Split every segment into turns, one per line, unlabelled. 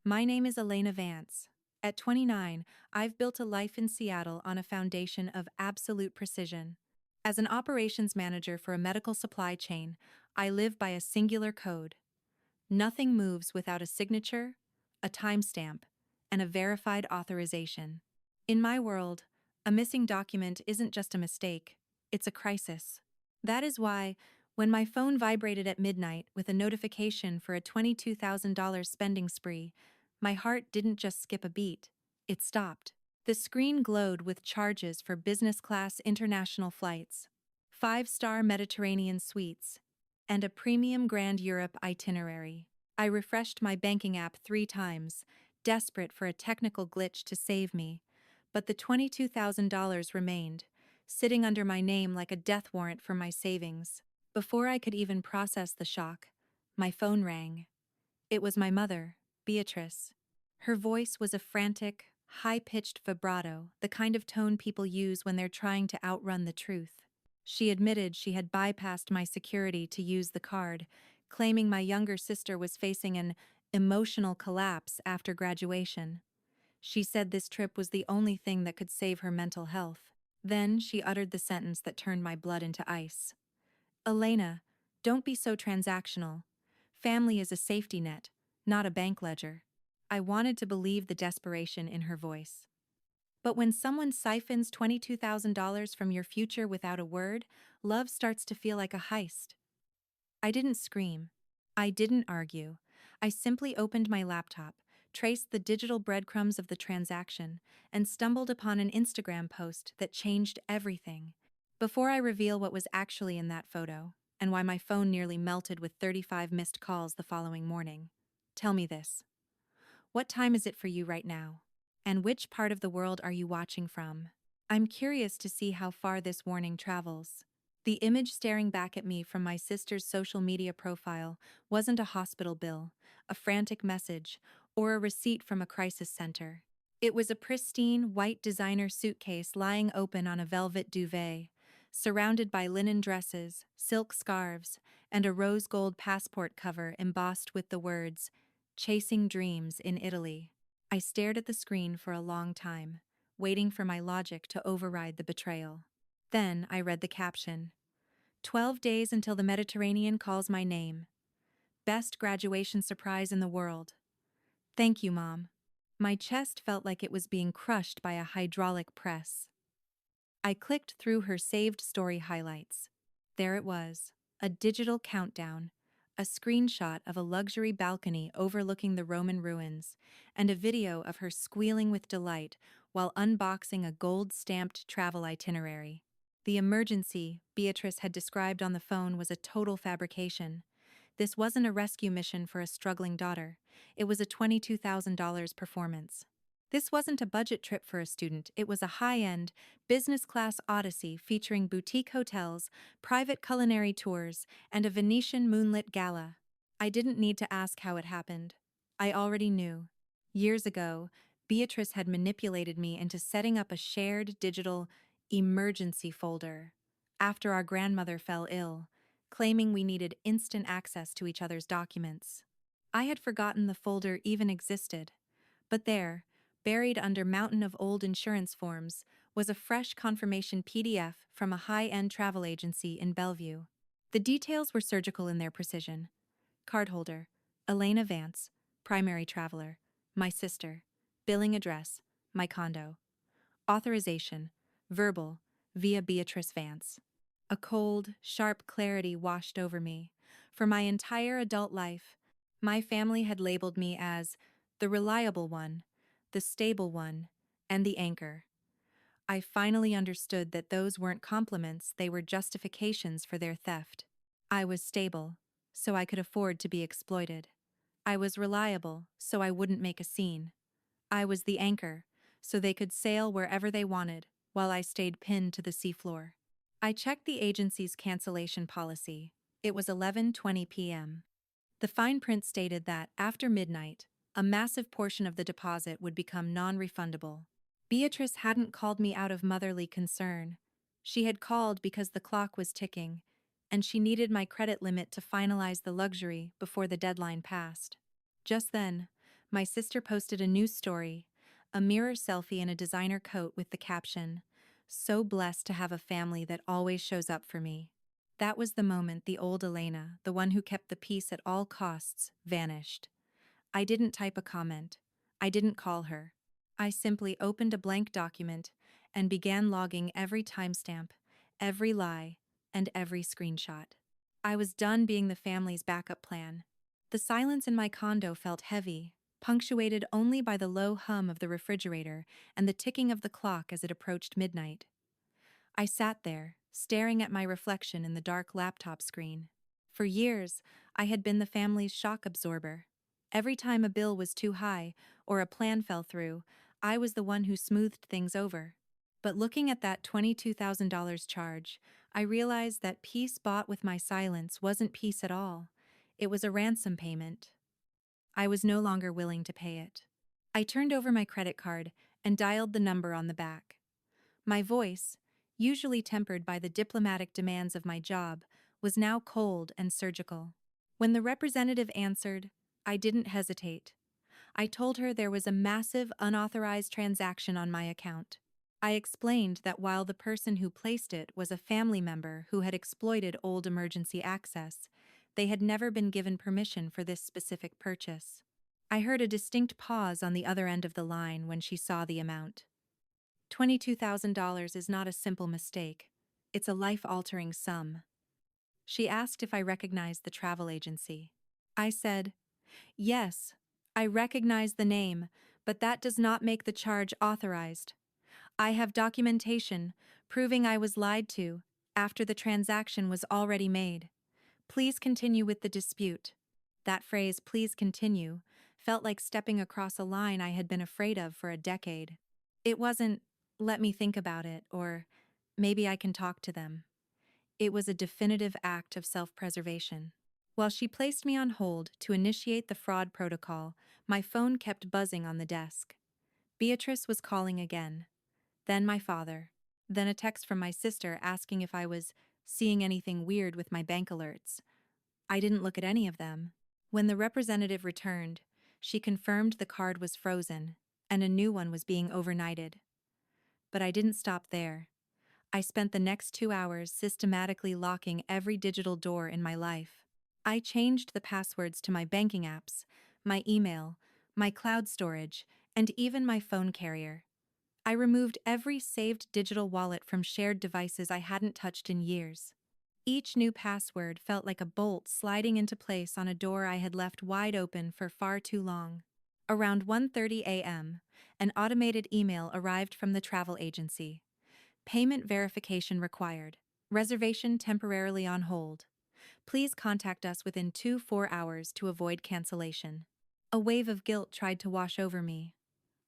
My name is Elena Vance. At 29, I've built a life in Seattle on a foundation of absolute precision. As an operations manager for a medical supply chain, I live by a singular code. Nothing moves without a signature, a timestamp, and a verified authorization. In my world, a missing document isn't just a mistake, it's a crisis. That is why, when my phone vibrated at midnight with a notification for a $22,000 spending spree, my heart didn't just skip a beat, it stopped. The screen glowed with charges for business class international flights, five-star Mediterranean suites, and a premium Grand Europe itinerary. I refreshed my banking app 3 times, desperate for a technical glitch to save me, but the $22,000 remained, sitting under my name like a death warrant for my savings. Before I could even process the shock, my phone rang. It was my mother, Beatrice. Her voice was a frantic, high-pitched vibrato, the kind of tone people use when they're trying to outrun the truth. She admitted she had bypassed my security to use the card, claiming my younger sister was facing an emotional collapse after graduation. She said this trip was the only thing that could save her mental health. Then she uttered the sentence that turned my blood into ice. Elena, don't be so transactional. Family is a safety net, not a bank ledger. I wanted to believe the desperation in her voice. But when someone siphons $22,000 from your future without a word, love starts to feel like a heist. I didn't scream. I didn't argue. I simply opened my laptop, traced the digital breadcrumbs of the transaction, and stumbled upon an Instagram post that changed everything. Before I reveal what was actually in that photo, and why my phone nearly melted with 35 missed calls the following morning, tell me this. What time is it for you right now? And which part of the world are you watching from? I'm curious to see how far this warning travels. The image staring back at me from my sister's social media profile wasn't a hospital bill, a frantic message, or a receipt from a crisis center. It was a pristine, white designer suitcase lying open on a velvet duvet, surrounded by linen dresses, silk scarves, and a rose gold passport cover embossed with the words, "Chasing Dreams in Italy." I stared at the screen for a long time, waiting for my logic to override the betrayal. Then I read the caption. 12 days until the Mediterranean calls my name. Best graduation surprise in the world. Thank you, Mom. My chest felt like it was being crushed by a hydraulic press. I clicked through her saved story highlights. There it was, a digital countdown, a screenshot of a luxury balcony overlooking the Roman ruins, and a video of her squealing with delight while unboxing a gold-stamped travel itinerary. The emergency Beatrice had described on the phone was a total fabrication. This wasn't a rescue mission for a struggling daughter. It was a $22,000 performance. This wasn't a budget trip for a student, it was a high-end, business-class odyssey featuring boutique hotels, private culinary tours, and a Venetian moonlit gala. I didn't need to ask how it happened. I already knew. Years ago, Beatrice had manipulated me into setting up a shared digital emergency folder after our grandmother fell ill, claiming we needed instant access to each other's documents. I had forgotten the folder even existed. But there, buried under mountain of old insurance forms, was a fresh confirmation PDF from a high-end travel agency in Bellevue. The details were surgical in their precision. Cardholder, Elena Vance, primary traveler, my sister, billing address, my condo. Authorization, verbal, via Beatrice Vance. A cold, sharp clarity washed over me. For my entire adult life, my family had labeled me as the reliable one, the stable one, and the anchor. I finally understood that those weren't compliments, they were justifications for their theft. I was stable, so I could afford to be exploited. I was reliable, so I wouldn't make a scene. I was the anchor, so they could sail wherever they wanted, while I stayed pinned to the seafloor. I checked the agency's cancellation policy. It was 11:20 p.m. The fine print stated that, after midnight, a massive portion of the deposit would become non-refundable. Beatrice hadn't called me out of motherly concern. She had called because the clock was ticking, and she needed my credit limit to finalize the luxury before the deadline passed. Just then, My sister posted a news story, a mirror selfie in a designer coat with the caption, "So blessed to have a family that always shows up for me." That was the moment the old Elena, the one who kept the peace at all costs, vanished. I didn't type a comment. I didn't call her. I simply opened a blank document and began logging every timestamp, every lie, and every screenshot. I was done being the family's backup plan. The silence in my condo felt heavy, punctuated only by the low hum of the refrigerator and the ticking of the clock as it approached midnight. I sat there, staring at my reflection in the dark laptop screen. For years, I had been the family's shock absorber. Every time a bill was too high or a plan fell through, I was the one who smoothed things over. But looking at that $22,000 charge, I realized that peace bought with my silence wasn't peace at all. It was a ransom payment. I was no longer willing to pay it. I turned over my credit card and dialed the number on the back. My voice, usually tempered by the diplomatic demands of my job, was now cold and surgical. When the representative answered, I didn't hesitate. I told her there was a massive unauthorized transaction on my account. I explained that while the person who placed it was a family member who had exploited old emergency access, they had never been given permission for this specific purchase. I heard a distinct pause on the other end of the line when she saw the amount. $22,000 is not a simple mistake. It's a life-altering sum. She asked if I recognized the travel agency. I said, "Yes, I recognize the name, but that does not make the charge authorized. I have documentation proving I was lied to after the transaction was already made. Please continue with the dispute." That phrase, "please continue," felt like stepping across a line I had been afraid of for a decade. It wasn't, "let me think about it," or "maybe I can talk to them." It was a definitive act of self-preservation. While she placed me on hold to initiate the fraud protocol, my phone kept buzzing on the desk. Beatrice was calling again. Then my father. Then a text from my sister asking if I was seeing anything weird with my bank alerts. I didn't look at any of them. When the representative returned, she confirmed the card was frozen, and a new one was being overnighted. But I didn't stop there. I spent the next 2 hours systematically locking every digital door in my life. I changed the passwords to my banking apps, my email, my cloud storage, and even my phone carrier. I removed every saved digital wallet from shared devices I hadn't touched in years. Each new password felt like a bolt sliding into place on a door I had left wide open for far too long. Around 1:30 a.m., an automated email arrived from the travel agency. Payment verification required. Reservation temporarily on hold. Please contact us within 24 hours to avoid cancellation. A wave of guilt tried to wash over me.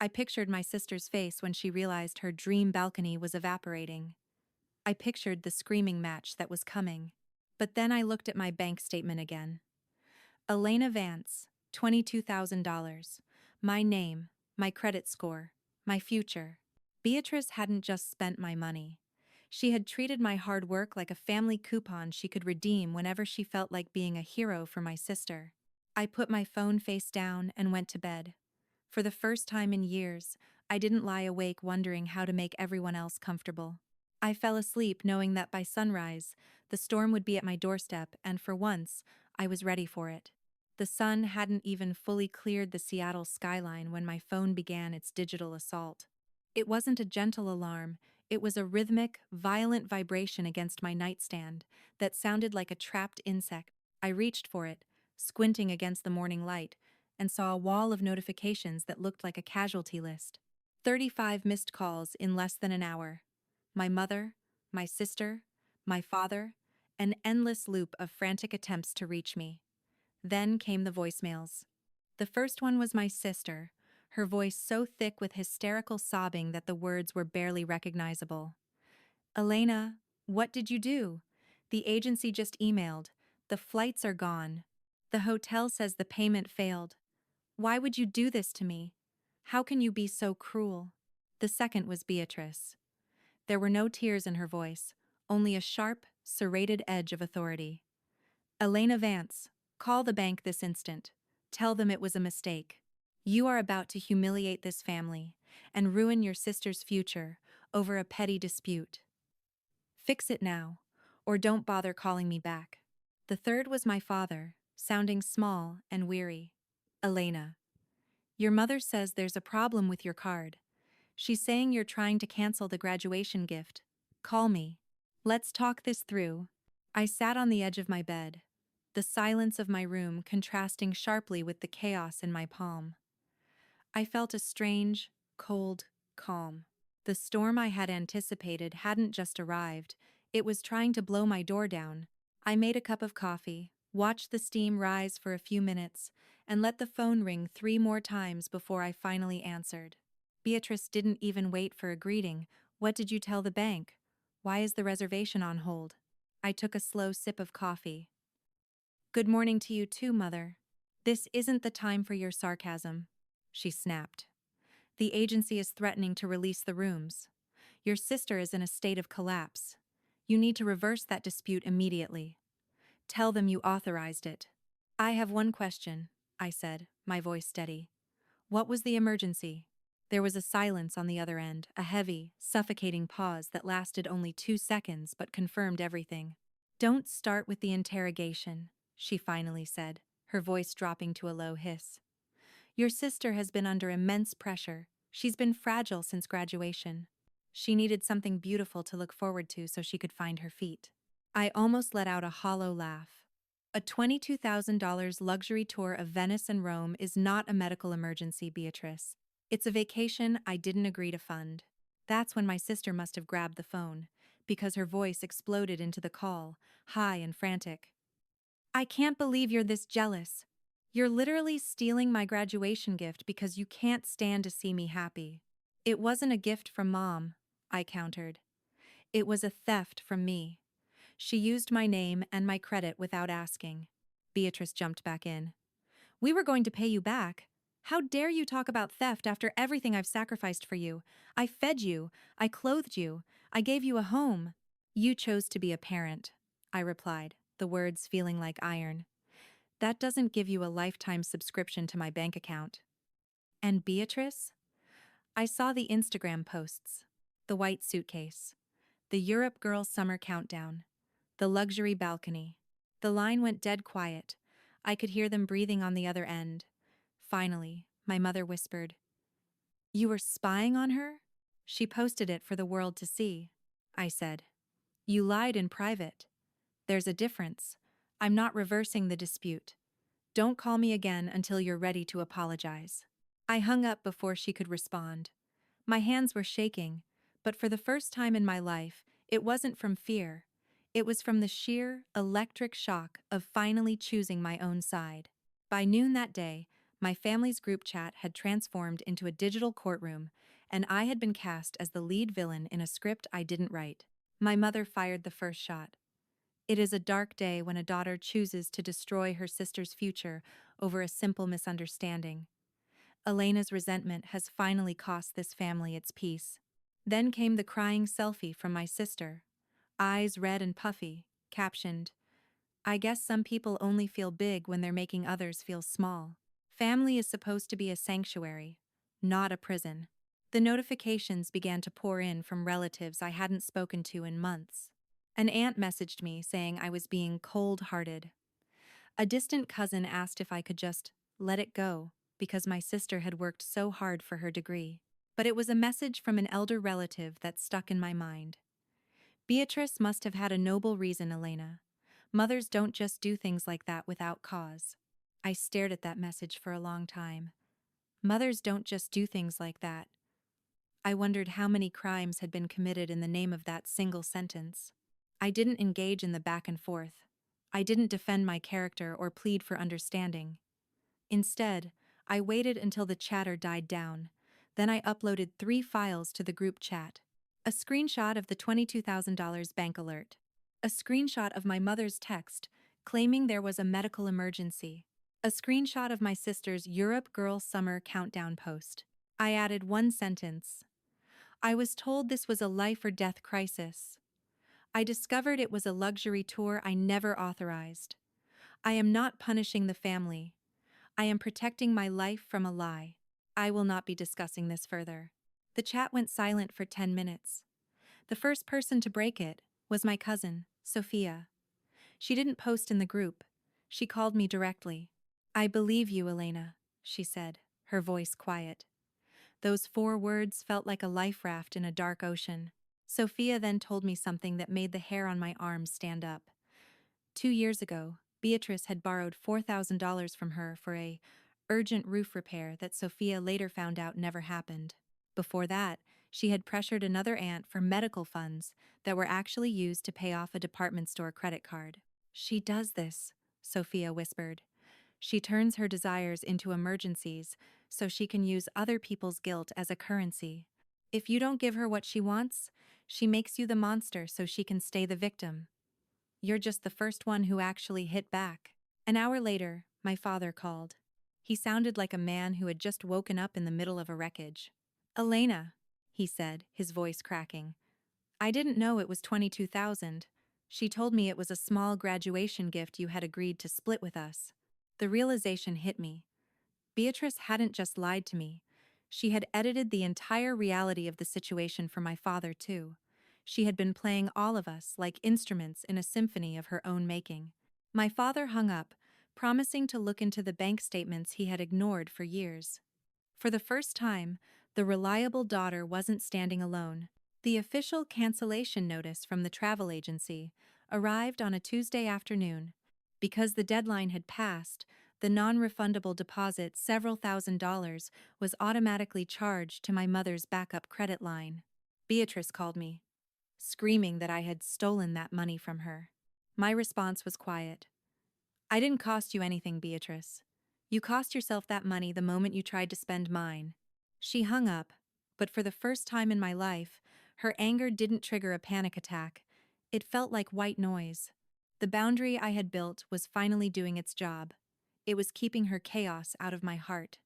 I pictured my sister's face when she realized her dream balcony was evaporating. I pictured the screaming match that was coming. But then I looked at my bank statement again. Elena Vance, $22,000. My name, my credit score, my future. Beatrice hadn't just spent my money. She had treated my hard work like a family coupon she could redeem whenever she felt like being a hero for my sister. I put my phone face down and went to bed. For the first time in years, I didn't lie awake wondering how to make everyone else comfortable. I fell asleep knowing that by sunrise, the storm would be at my doorstep, and for once, I was ready for it. The sun hadn't even fully cleared the Seattle skyline when my phone began its digital assault. It wasn't a gentle alarm, it was a rhythmic, violent vibration against my nightstand that sounded like a trapped insect. I reached for it, squinting against the morning light, and saw a wall of notifications that looked like a casualty list. 35 missed calls in less than an hour. My mother, my sister, my father, an endless loop of frantic attempts to reach me. Then came the voicemails. The first one was my sister, her voice so thick with hysterical sobbing that the words were barely recognizable. "Elena, what did you do? The agency just emailed. The flights are gone. The hotel says the payment failed. Why would you do this to me? How can you be so cruel?" The second was Beatrice. There were no tears in her voice, only a sharp, serrated edge of authority. "Elena Vance, call the bank this instant. Tell them it was a mistake." You are about to humiliate this family and ruin your sister's future over a petty dispute. Fix it now, or don't bother calling me back. The third was my father, sounding small and weary. Elena, your mother says there's a problem with your card. She's saying you're trying to cancel the graduation gift. Call me. Let's talk this through. I sat on the edge of my bed, the silence of my room contrasting sharply with the chaos in my palm. I felt a strange, cold calm. The storm I had anticipated hadn't just arrived, it was trying to blow my door down. I made a cup of coffee, watched the steam rise for a few minutes, and let the phone ring 3 more times before I finally answered. Beatrice didn't even wait for a greeting. What did you tell the bank? Why is the reservation on hold? I took a slow sip of coffee. Good morning to you too, Mother. This isn't the time for your sarcasm, she snapped. The agency is threatening to release the rooms. Your sister is in a state of collapse. You need to reverse that dispute immediately. Tell them you authorized it. I have one question, I said, my voice steady. What was the emergency? There was a silence on the other end, a heavy, suffocating pause that lasted only 2 seconds but confirmed everything. Don't start with the interrogation, she finally said, her voice dropping to a low hiss. Your sister has been under immense pressure. She's been fragile since graduation. She needed something beautiful to look forward to so she could find her feet. I almost let out a hollow laugh. A $22,000 luxury tour of Venice and Rome is not a medical emergency, Beatrice. It's a vacation I didn't agree to fund. That's when my sister must have grabbed the phone, because her voice exploded into the call, high and frantic. I can't believe you're this jealous. You're literally stealing my graduation gift because you can't stand to see me happy. It wasn't a gift from Mom, I countered. It was a theft from me. She used my name and my credit without asking. Beatrice jumped back in. We were going to pay you back. How dare you talk about theft after everything I've sacrificed for you? I fed you, I clothed you, I gave you a home. You chose to be a parent, I replied, the words feeling like iron. That doesn't give you a lifetime subscription to my bank account. And Beatrice? I saw the Instagram posts. The white suitcase. The Europe Girl Summer Countdown. The luxury balcony. The line went dead quiet. I could hear them breathing on the other end. Finally, my mother whispered, You were spying on her? She posted it for the world to see. I said, You lied in private. There's a difference. I'm not reversing the dispute. Don't call me again until you're ready to apologize. I hung up before she could respond. My hands were shaking, but for the first time in my life, it wasn't from fear. It was from the sheer, electric shock of finally choosing my own side. By noon that day, my family's group chat had transformed into a digital courtroom, and I had been cast as the lead villain in a script I didn't write. My mother fired the first shot. It is a dark day when a daughter chooses to destroy her sister's future over a simple misunderstanding. Elena's resentment has finally cost this family its peace. Then came the crying selfie from my sister. Eyes red and puffy, captioned, I guess some people only feel big when they're making others feel small. Family is supposed to be a sanctuary, not a prison. The notifications began to pour in from relatives I hadn't spoken to in months. An aunt messaged me saying I was being cold-hearted. A distant cousin asked if I could just let it go because my sister had worked so hard for her degree. But it was a message from an elder relative that stuck in my mind. Beatrice must have had a noble reason, Elena. Mothers don't just do things like that without cause. I stared at that message for a long time. Mothers don't just do things like that. I wondered how many crimes had been committed in the name of that single sentence. I didn't engage in the back and forth. I didn't defend my character or plead for understanding. Instead, I waited until the chatter died down. Then I uploaded 3 files to the group chat. A screenshot of the $22,000 bank alert. A screenshot of my mother's text claiming there was a medical emergency. A screenshot of my sister's Europe Girl Summer Countdown post. I added one sentence. I was told this was a life or death crisis. I discovered it was a luxury tour I never authorized. I am not punishing the family. I am protecting my life from a lie. I will not be discussing this further. The chat went silent for 10 minutes. The first person to break it was my cousin, Sophia. She didn't post in the group. She called me directly. I believe you, Elena, she said, her voice quiet. Those 4 words felt like a life raft in a dark ocean. Sophia then told me something that made the hair on my arms stand up. 2 years ago, Beatrice had borrowed $4,000 from her for a urgent roof repair that Sophia later found out never happened. Before that, she had pressured another aunt for medical funds that were actually used to pay off a department store credit card. She does this, Sophia whispered. She turns her desires into emergencies so she can use other people's guilt as a currency. If you don't give her what she wants, she makes you the monster so she can stay the victim. You're just the first one who actually hit back. An hour later, my father called. He sounded like a man who had just woken up in the middle of a wreckage. Elena, he said, his voice cracking. I didn't know it was 22,000. She told me it was a small graduation gift you had agreed to split with us. The realization hit me. Beatrice hadn't just lied to me. She had edited the entire reality of the situation for my father, too. She had been playing all of us like instruments in a symphony of her own making. My father hung up, promising to look into the bank statements he had ignored for years. For the first time, the reliable daughter wasn't standing alone. The official cancellation notice from the travel agency arrived on a Tuesday afternoon. Because the deadline had passed, the non-refundable deposit several $1,000s was automatically charged to my mother's backup credit line. Beatrice called me, screaming that I had stolen that money from her. My response was quiet. I didn't cost you anything, Beatrice. You cost yourself that money the moment you tried to spend mine. She hung up, but for the first time in my life, her anger didn't trigger a panic attack. It felt like white noise. The boundary I had built was finally doing its job. It was keeping her chaos out of my heart.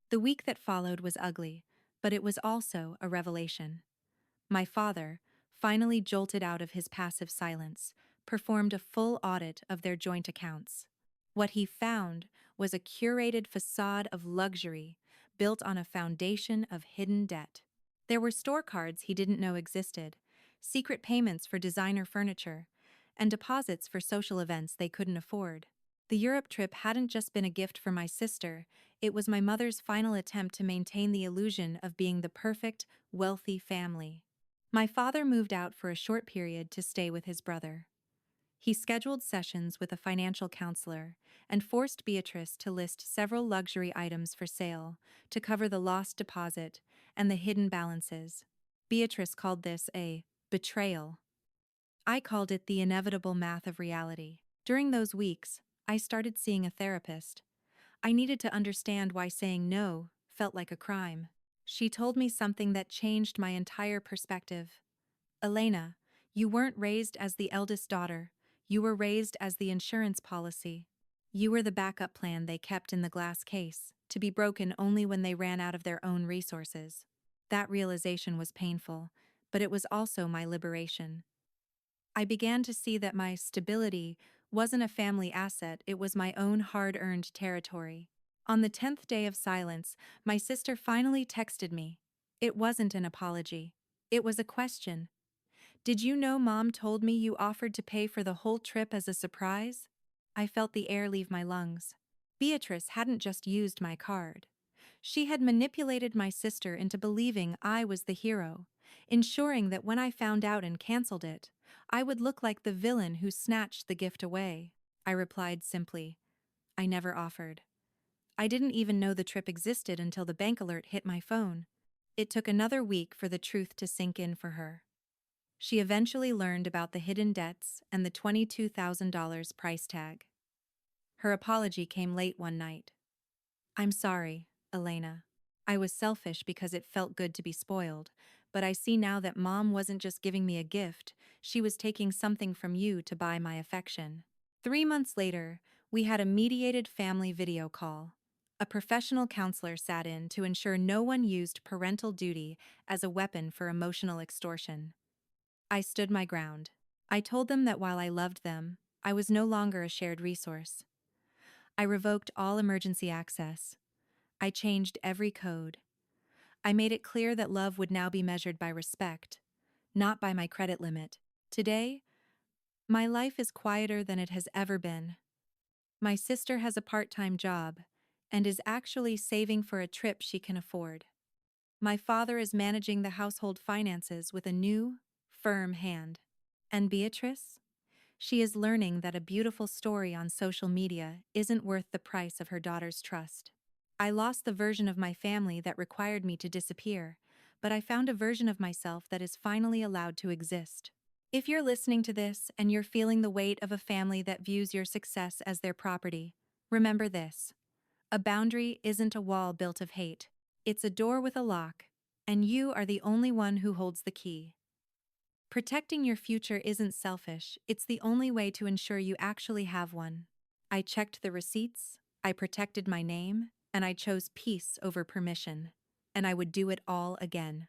The week that followed was ugly, but it was also a revelation. My father, finally jolted out of his passive silence, performed a full audit of their joint accounts. What he found was a curated facade of luxury built on a foundation of hidden debt. There were store cards he didn't know existed, secret payments for designer furniture, and deposits for social events they couldn't afford. The Europe trip hadn't just been a gift for my sister, it was my mother's final attempt to maintain the illusion of being the perfect, wealthy family. My father moved out for a short period to stay with his brother. He scheduled sessions with a financial counselor and forced Beatrice to list several luxury items for sale to cover the lost deposit and the hidden balances. Beatrice called this a betrayal. I called it the inevitable math of reality. During those weeks, I started seeing a therapist. I needed to understand why saying no felt like a crime. She told me something that changed my entire perspective. Elena, you weren't raised as the eldest daughter. You were raised as the insurance policy. You were the backup plan they kept in the glass case, to be broken only when they ran out of their own resources. That realization was painful, but it was also my liberation. I began to see that my stability wasn't a family asset, it was my own hard-earned territory. On the 10th day of silence, my sister finally texted me. It wasn't an apology. It was a question. Did you know Mom told me you offered to pay for the whole trip as a surprise? I felt the air leave my lungs. Beatrice hadn't just used my card. She had manipulated my sister into believing I was the hero, ensuring that when I found out and canceled it, I would look like the villain who snatched the gift away. I replied simply, I never offered. I didn't even know the trip existed until the bank alert hit my phone. It took another week for the truth to sink in for her. She eventually learned about the hidden debts and the $22,000 price tag. Her apology came late one night. I'm sorry, Elena. I was selfish because it felt good to be spoiled, but I see now that Mom wasn't just giving me a gift, she was taking something from you to buy my affection. 3 months later, we had a mediated family video call. A professional counselor sat in to ensure no one used parental duty as a weapon for emotional extortion. I stood my ground. I told them that while I loved them, I was no longer a shared resource. I revoked all emergency access. I changed every code. I made it clear that love would now be measured by respect, not by my credit limit. Today, my life is quieter than it has ever been. My sister has a part-time job and is actually saving for a trip she can afford. My father is managing the household finances with a new, firm hand. And Beatrice? She is learning that a beautiful story on social media isn't worth the price of her daughter's trust. I lost the version of my family that required me to disappear, but I found a version of myself that is finally allowed to exist. If you're listening to this and you're feeling the weight of a family that views your success as their property, remember this. A boundary isn't a wall built of hate. It's a door with a lock, and you are the only one who holds the key. Protecting your future isn't selfish, it's the only way to ensure you actually have one. I checked the receipts, I protected my name, and I chose peace over permission. And I would do it all again.